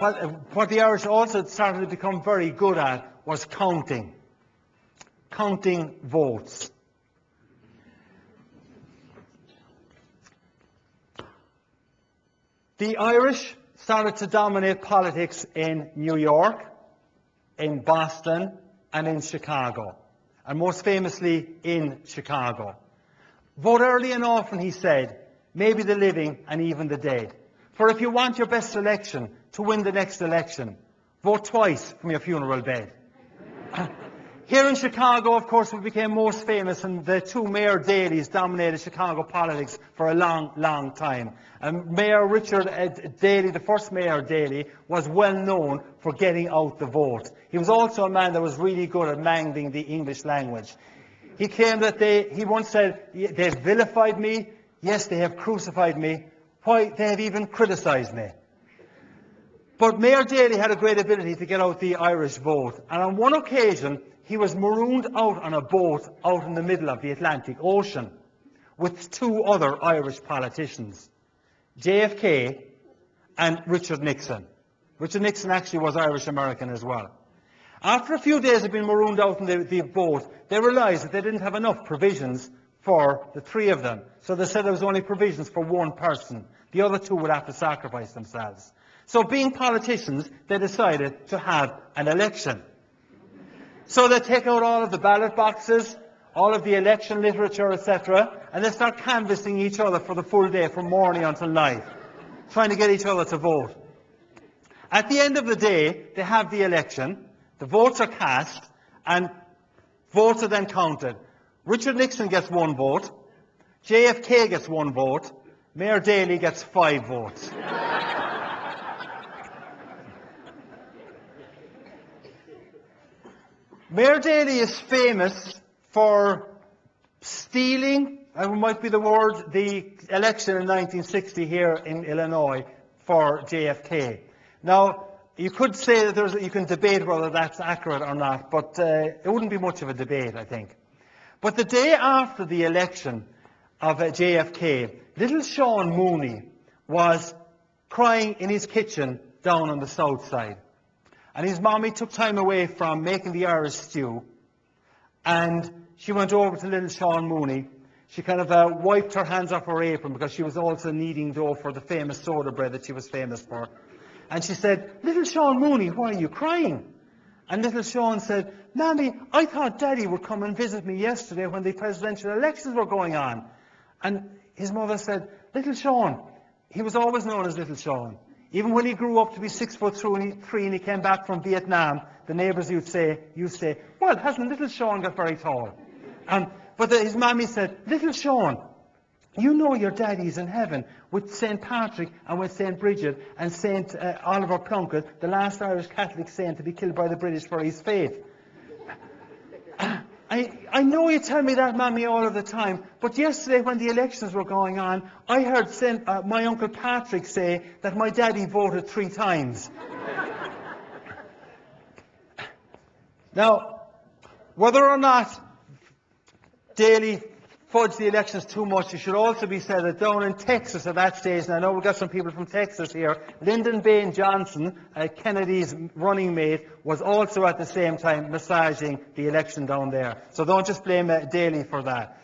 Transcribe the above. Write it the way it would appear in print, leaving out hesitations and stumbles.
what the Irish also started to become very good at was counting votes. The Irish started to dominate politics in New York, in Boston, and in Chicago, and most famously in Chicago. Vote early and often, he said, maybe the living and even the dead. For if you want your best election to win the next election, vote twice from your funeral bed. Here in Chicago, of course, we became most famous, and the two Mayor Daleys dominated Chicago politics for a long, long time. And Mayor Richard Daley, the first Mayor Daley, was well known for getting out the vote. He was also a man that was really good at mangling the English language. He claimed that he once said, they've vilified me, yes, they have crucified me, why, they have even criticised me. But Mayor Daley had a great ability to get out the Irish vote, and on one occasion, he was marooned out on a boat out in the middle of the Atlantic Ocean with two other Irish politicians, JFK and Richard Nixon. Richard Nixon actually was Irish-American as well. After a few days of being marooned out in the boat, they realised that they didn't have enough provisions for the three of them. So they said there was only provisions for one person. The other two would have to sacrifice themselves. So being politicians, they decided to have an election. So they take out all of the ballot boxes, all of the election literature, etc., and they start canvassing each other for the full day, from morning until night, trying to get each other to vote. At the end of the day, they have the election, the votes are cast, and votes are then counted. Richard Nixon gets 1 vote, JFK gets 1 vote, Mayor Daley gets 5 votes. Mayor Daley is famous for stealing, and might be the word, the election in 1960 here in Illinois for JFK. Now, you could say that you can debate whether that's accurate or not, but it wouldn't be much of a debate, I think. But the day after the election of JFK, little Sean Mooney was crying in his kitchen down on the south side. And his mommy took time away from making the Irish stew, and she went over to little Sean Mooney. She kind of wiped her hands off her apron, because she was also kneading dough for the famous soda bread that she was famous for. And she said, "Little Sean Mooney, why are you crying?" And little Sean said, "Mammy, I thought Daddy would come and visit me yesterday when the presidential elections were going on." And his mother said, "Little Sean," he was always known as Little Sean. Even when he grew up to be 6'3" and he came back from Vietnam, the neighbours used to say, "Well, hasn't little Sean got very tall?" But his mammy said, "Little Sean, you know your daddy's in heaven with St. Patrick and with St. Bridget and St. Oliver Plunkett, the last Irish Catholic saint to be killed by the British for his faith." I know you tell me that, Mammy, all of the time, but yesterday when the elections were going on, I heard my Uncle Patrick say that my daddy voted 3 times. Now, whether or not Daley fudged the elections too much, it should also be said that down in Texas at that stage, and I know we've got some people from Texas here, Lyndon Baines Johnson, Kennedy's running mate, was also at the same time massaging the election down there. So don't just blame Daley for that.